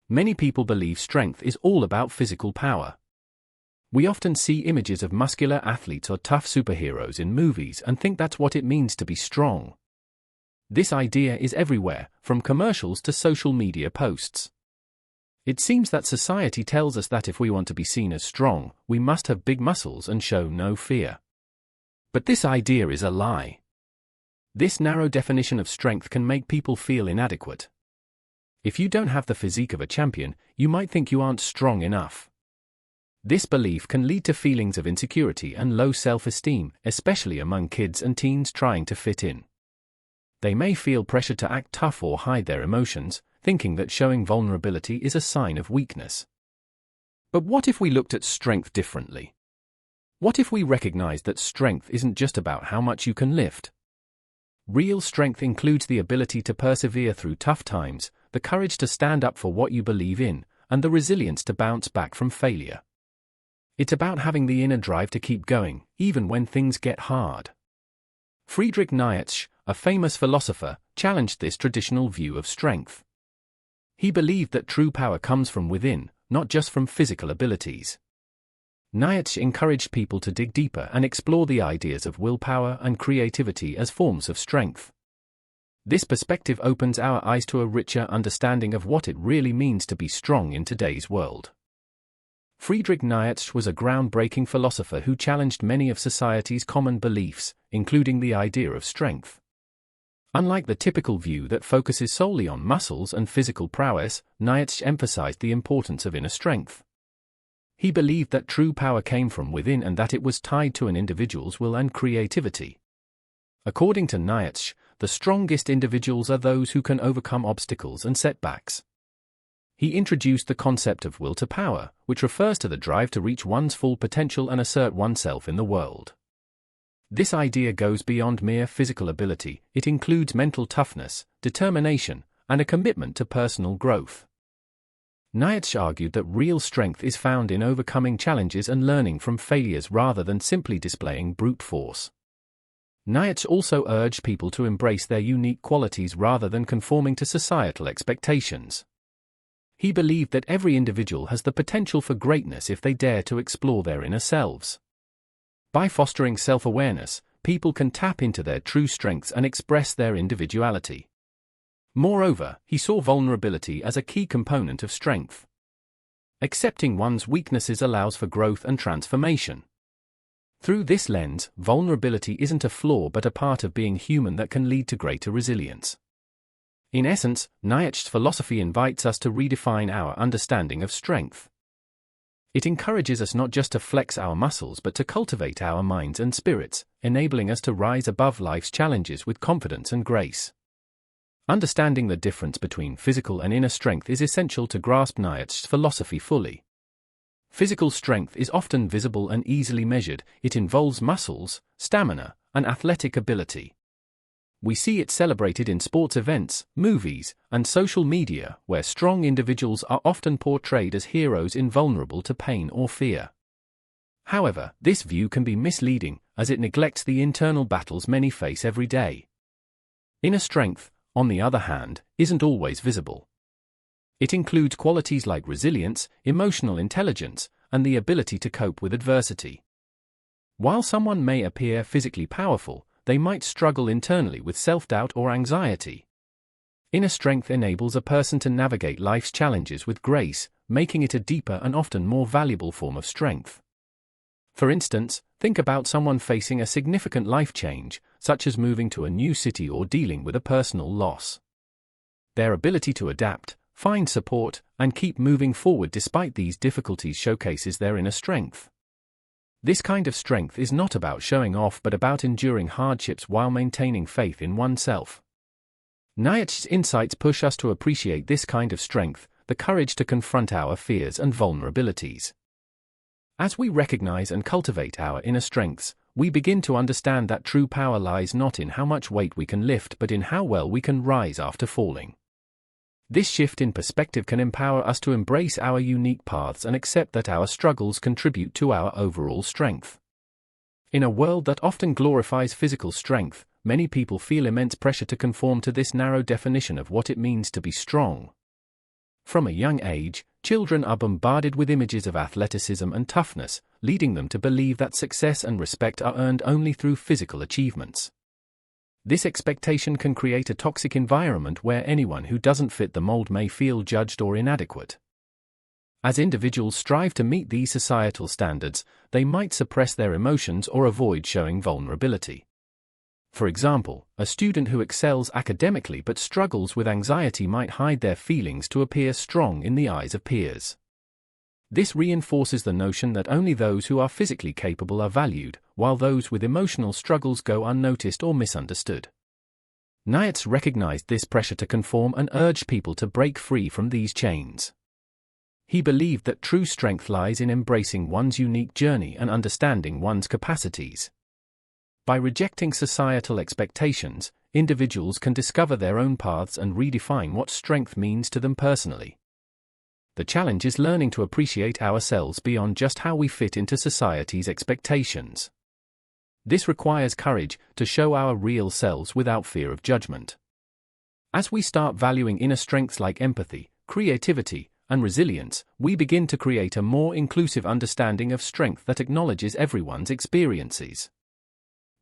Many people believe strength is all about physical power. We often see images of muscular athletes or tough superheroes in movies and think that's what it means to be strong. This idea is everywhere, from commercials to social media posts. It seems that society tells us that if we want to be seen as strong, we must have big muscles and show no fear. But this idea is a lie. This narrow definition of strength can make people feel inadequate. If you don't have the physique of a champion, you might think you aren't strong enough. This belief can lead to feelings of insecurity and low self-esteem, especially among kids and teens trying to fit in. They may feel pressure to act tough or hide their emotions, thinking that showing vulnerability is a sign of weakness. But what if we looked at strength differently? What if we recognized that strength isn't just about how much you can lift? Real strength includes the ability to persevere through tough times, the courage to stand up for what you believe in, and the resilience to bounce back from failure. It's about having the inner drive to keep going, even when things get hard. Friedrich Nietzsche, a famous philosopher, challenged this traditional view of strength. He believed that true power comes from within, not just from physical abilities. Nietzsche encouraged people to dig deeper and explore the ideas of willpower and creativity as forms of strength. This perspective opens our eyes to a richer understanding of what it really means to be strong in today's world. Friedrich Nietzsche was a groundbreaking philosopher who challenged many of society's common beliefs, including the idea of strength. Unlike the typical view that focuses solely on muscles and physical prowess, Nietzsche emphasized the importance of inner strength. He believed that true power came from within and that it was tied to an individual's will and creativity. According to Nietzsche, the strongest individuals are those who can overcome obstacles and setbacks. He introduced the concept of will to power, which refers to the drive to reach one's full potential and assert oneself in the world. This idea goes beyond mere physical ability. It includes mental toughness, determination, and a commitment to personal growth. Nietzsche argued that real strength is found in overcoming challenges and learning from failures rather than simply displaying brute force. Nietzsche also urged people to embrace their unique qualities rather than conforming to societal expectations. He believed that every individual has the potential for greatness if they dare to explore their inner selves. By fostering self-awareness, people can tap into their true strengths and express their individuality. Moreover, he saw vulnerability as a key component of strength. Accepting one's weaknesses allows for growth and transformation. Through this lens, vulnerability isn't a flaw but a part of being human that can lead to greater resilience. In essence, Nietzsche's philosophy invites us to redefine our understanding of strength. It encourages us not just to flex our muscles but to cultivate our minds and spirits, enabling us to rise above life's challenges with confidence and grace. Understanding the difference between physical and inner strength is essential to grasp Nietzsche's philosophy fully. Physical strength is often visible and easily measured. It involves muscles, stamina, and athletic ability. We see it celebrated in sports events, movies, and social media, where strong individuals are often portrayed as heroes invulnerable to pain or fear. However, this view can be misleading, as it neglects the internal battles many face every day. Inner strength, on the other hand, isn't always visible. It includes qualities like resilience, emotional intelligence, and the ability to cope with adversity. While someone may appear physically powerful, they might struggle internally with self-doubt or anxiety. Inner strength enables a person to navigate life's challenges with grace, making it a deeper and often more valuable form of strength. For instance, think about someone facing a significant life change, such as moving to a new city or dealing with a personal loss. Their ability to adapt, find support, and keep moving forward despite these difficulties showcases their inner strength. This kind of strength is not about showing off but about enduring hardships while maintaining faith in oneself. Nietzsche's insights push us to appreciate this kind of strength, the courage to confront our fears and vulnerabilities. As we recognize and cultivate our inner strengths, we begin to understand that true power lies not in how much weight we can lift but in how well we can rise after falling. This shift in perspective can empower us to embrace our unique paths and accept that our struggles contribute to our overall strength. In a world that often glorifies physical strength, many people feel immense pressure to conform to this narrow definition of what it means to be strong. From a young age, children are bombarded with images of athleticism and toughness, leading them to believe that success and respect are earned only through physical achievements. This expectation can create a toxic environment where anyone who doesn't fit the mold may feel judged or inadequate. As individuals strive to meet these societal standards, they might suppress their emotions or avoid showing vulnerability. For example, a student who excels academically but struggles with anxiety might hide their feelings to appear strong in the eyes of peers. This reinforces the notion that only those who are physically capable are valued, while those with emotional struggles go unnoticed or misunderstood. Nietzsche recognized this pressure to conform and urged people to break free from these chains. He believed that true strength lies in embracing one's unique journey and understanding one's capacities. By rejecting societal expectations, individuals can discover their own paths and redefine what strength means to them personally. The challenge is learning to appreciate ourselves beyond just how we fit into society's expectations. This requires courage to show our real selves without fear of judgment. As we start valuing inner strengths like empathy, creativity, and resilience, we begin to create a more inclusive understanding of strength that acknowledges everyone's experiences.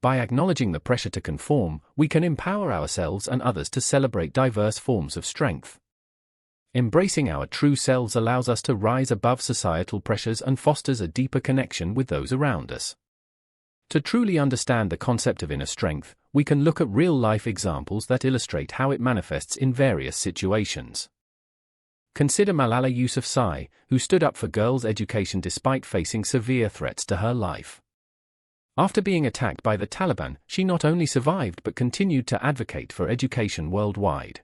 By acknowledging the pressure to conform, we can empower ourselves and others to celebrate diverse forms of strength. Embracing our true selves allows us to rise above societal pressures and fosters a deeper connection with those around us. To truly understand the concept of inner strength, we can look at real-life examples that illustrate how it manifests in various situations. Consider Malala Yousafzai, who stood up for girls' education despite facing severe threats to her life. After being attacked by the Taliban, she not only survived but continued to advocate for education worldwide.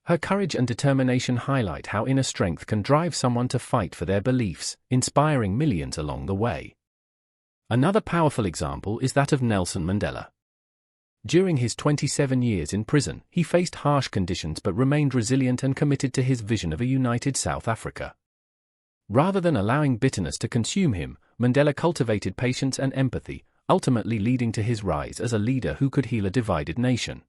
Her courage and determination highlight how inner strength can drive someone to fight for their beliefs, inspiring millions along the way. Another powerful example is that of Nelson Mandela. During his 27 years in prison, he faced harsh conditions but remained resilient and committed to his vision of a united South Africa. Rather than allowing bitterness to consume him, Mandela cultivated patience and empathy, ultimately leading to his rise as a leader who could heal a divided nation.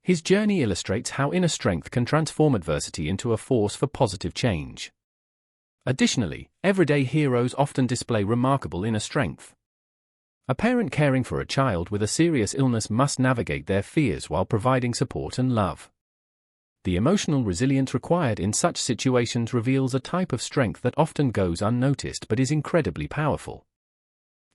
His journey illustrates how inner strength can transform adversity into a force for positive change. Additionally, everyday heroes often display remarkable inner strength. A parent caring for a child with a serious illness must navigate their fears while providing support and love. The emotional resilience required in such situations reveals a type of strength that often goes unnoticed but is incredibly powerful.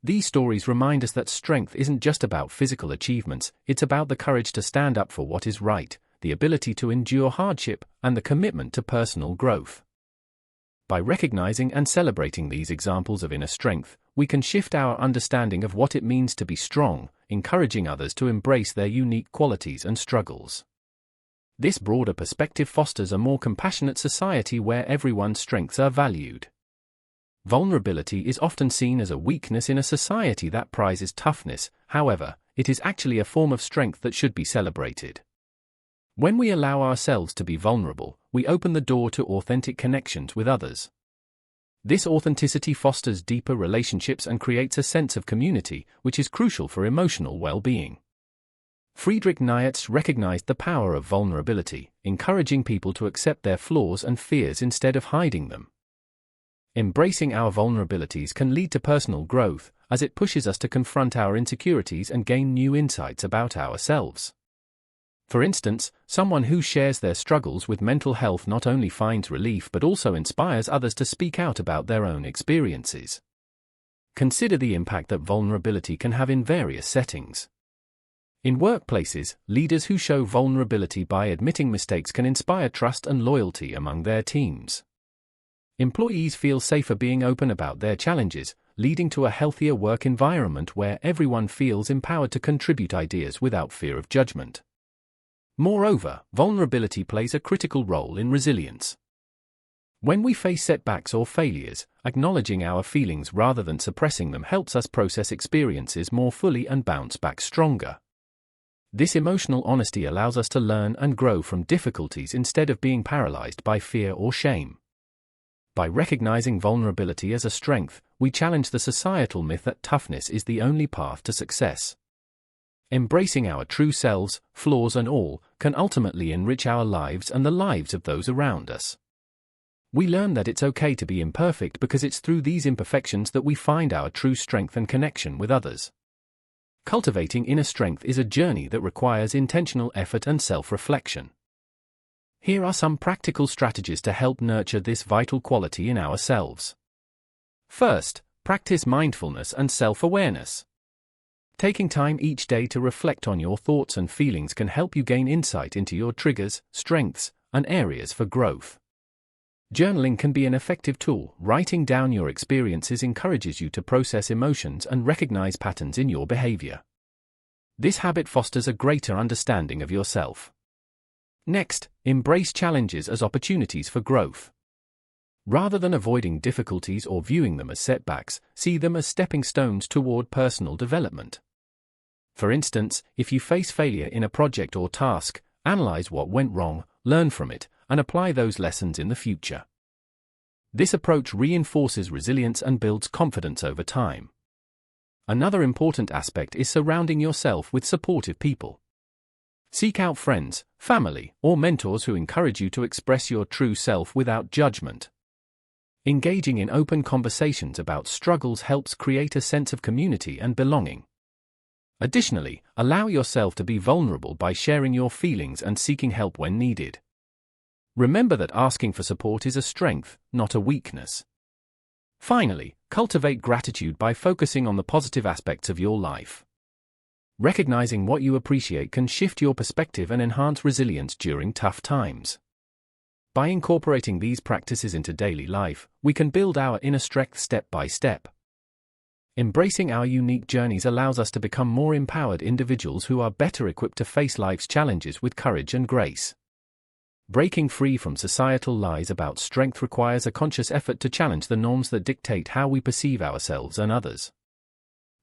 These stories remind us that strength isn't just about physical achievements, it's about the courage to stand up for what is right, the ability to endure hardship, and the commitment to personal growth. By recognizing and celebrating these examples of inner strength, we can shift our understanding of what it means to be strong, encouraging others to embrace their unique qualities and struggles. This broader perspective fosters a more compassionate society where everyone's strengths are valued. Vulnerability is often seen as a weakness in a society that prizes toughness, however, it is actually a form of strength that should be celebrated. When we allow ourselves to be vulnerable, we open the door to authentic connections with others. This authenticity fosters deeper relationships and creates a sense of community, which is crucial for emotional well-being. Friedrich Nietzsche recognized the power of vulnerability, encouraging people to accept their flaws and fears instead of hiding them. Embracing our vulnerabilities can lead to personal growth, as it pushes us to confront our insecurities and gain new insights about ourselves. For instance, someone who shares their struggles with mental health not only finds relief but also inspires others to speak out about their own experiences. Consider the impact that vulnerability can have in various settings. In workplaces, leaders who show vulnerability by admitting mistakes can inspire trust and loyalty among their teams. Employees feel safer being open about their challenges, leading to a healthier work environment where everyone feels empowered to contribute ideas without fear of judgment. Moreover, vulnerability plays a critical role in resilience. When we face setbacks or failures, acknowledging our feelings rather than suppressing them helps us process experiences more fully and bounce back stronger. This emotional honesty allows us to learn and grow from difficulties instead of being paralyzed by fear or shame. By recognizing vulnerability as a strength, we challenge the societal myth that toughness is the only path to success. Embracing our true selves, flaws and all, can ultimately enrich our lives and the lives of those around us. We learn that it's okay to be imperfect because it's through these imperfections that we find our true strength and connection with others. Cultivating inner strength is a journey that requires intentional effort and self-reflection. Here are some practical strategies to help nurture this vital quality in ourselves. First, practice mindfulness and self-awareness. Taking time each day to reflect on your thoughts and feelings can help you gain insight into your triggers, strengths, and areas for growth. Journaling can be an effective tool. Writing down your experiences encourages you to process emotions and recognize patterns in your behavior. This habit fosters a greater understanding of yourself. Next, embrace challenges as opportunities for growth. Rather than avoiding difficulties or viewing them as setbacks, see them as stepping stones toward personal development. For instance, if you face failure in a project or task, analyze what went wrong, learn from it, and apply those lessons in the future. This approach reinforces resilience and builds confidence over time. Another important aspect is surrounding yourself with supportive people. Seek out friends, family, or mentors who encourage you to express your true self without judgment. Engaging in open conversations about struggles helps create a sense of community and belonging. Additionally, allow yourself to be vulnerable by sharing your feelings and seeking help when needed. Remember that asking for support is a strength, not a weakness. Finally, cultivate gratitude by focusing on the positive aspects of your life. Recognizing what you appreciate can shift your perspective and enhance resilience during tough times. By incorporating these practices into daily life, we can build our inner strength step by step. Embracing our unique journeys allows us to become more empowered individuals who are better equipped to face life's challenges with courage and grace. Breaking free from societal lies about strength requires a conscious effort to challenge the norms that dictate how we perceive ourselves and others.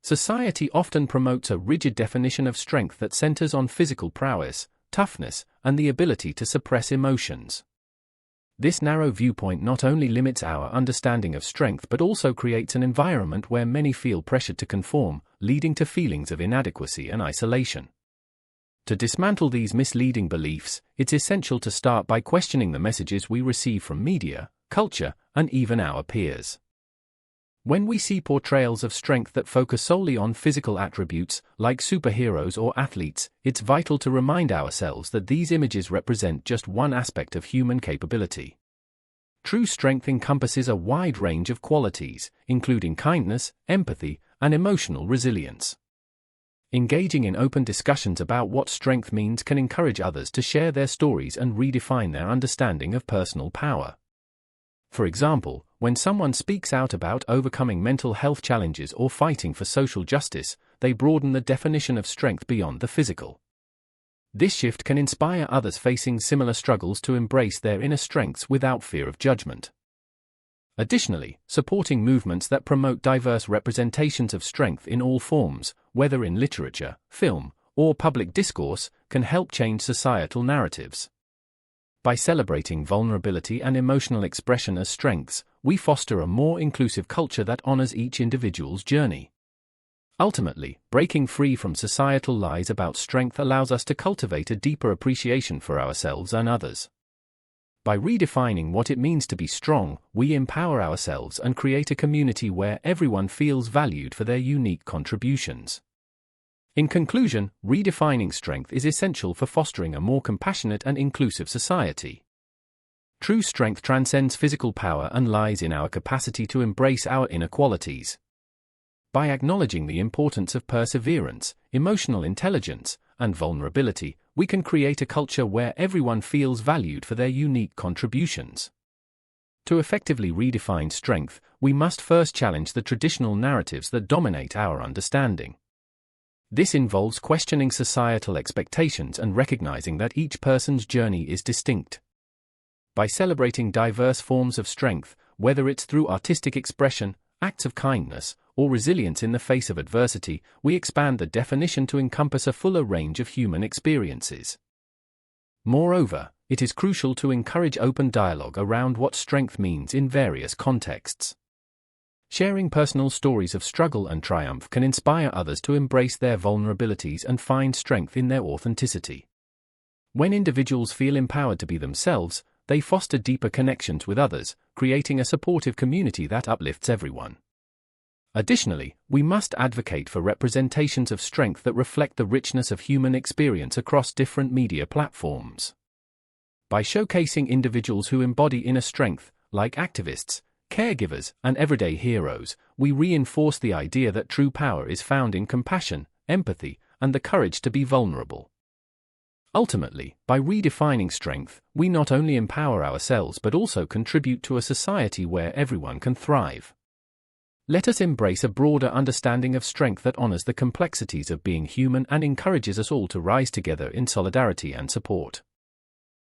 Society often promotes a rigid definition of strength that centers on physical prowess, toughness, and the ability to suppress emotions. This narrow viewpoint not only limits our understanding of strength but also creates an environment where many feel pressured to conform, leading to feelings of inadequacy and isolation. To dismantle these misleading beliefs, it's essential to start by questioning the messages we receive from media, culture, and even our peers. When we see portrayals of strength that focus solely on physical attributes, like superheroes or athletes, it's vital to remind ourselves that these images represent just one aspect of human capability. True strength encompasses a wide range of qualities, including kindness, empathy, and emotional resilience. Engaging in open discussions about what strength means can encourage others to share their stories and redefine their understanding of personal power. For example, when someone speaks out about overcoming mental health challenges or fighting for social justice, they broaden the definition of strength beyond the physical. This shift can inspire others facing similar struggles to embrace their inner strengths without fear of judgment. Additionally, supporting movements that promote diverse representations of strength in all forms, whether in literature, film, or public discourse, can help change societal narratives. By celebrating vulnerability and emotional expression as strengths, we foster a more inclusive culture that honors each individual's journey. Ultimately, breaking free from societal lies about strength allows us to cultivate a deeper appreciation for ourselves and others. By redefining what it means to be strong, we empower ourselves and create a community where everyone feels valued for their unique contributions. In conclusion, redefining strength is essential for fostering a more compassionate and inclusive society. True strength transcends physical power and lies in our capacity to embrace our inner qualities. By acknowledging the importance of perseverance, emotional intelligence, and vulnerability, we can create a culture where everyone feels valued for their unique contributions. To effectively redefine strength, we must first challenge the traditional narratives that dominate our understanding. This involves questioning societal expectations and recognizing that each person's journey is distinct. By celebrating diverse forms of strength, whether it's through artistic expression, acts of kindness, or resilience in the face of adversity, we expand the definition to encompass a fuller range of human experiences. Moreover, it is crucial to encourage open dialogue around what strength means in various contexts. Sharing personal stories of struggle and triumph can inspire others to embrace their vulnerabilities and find strength in their authenticity. When individuals feel empowered to be themselves, they foster deeper connections with others, creating a supportive community that uplifts everyone. Additionally, we must advocate for representations of strength that reflect the richness of human experience across different media platforms. By showcasing individuals who embody inner strength, like activists, caregivers, and everyday heroes, we reinforce the idea that true power is found in compassion, empathy, and the courage to be vulnerable. Ultimately, by redefining strength, we not only empower ourselves but also contribute to a society where everyone can thrive. Let us embrace a broader understanding of strength that honors the complexities of being human and encourages us all to rise together in solidarity and support.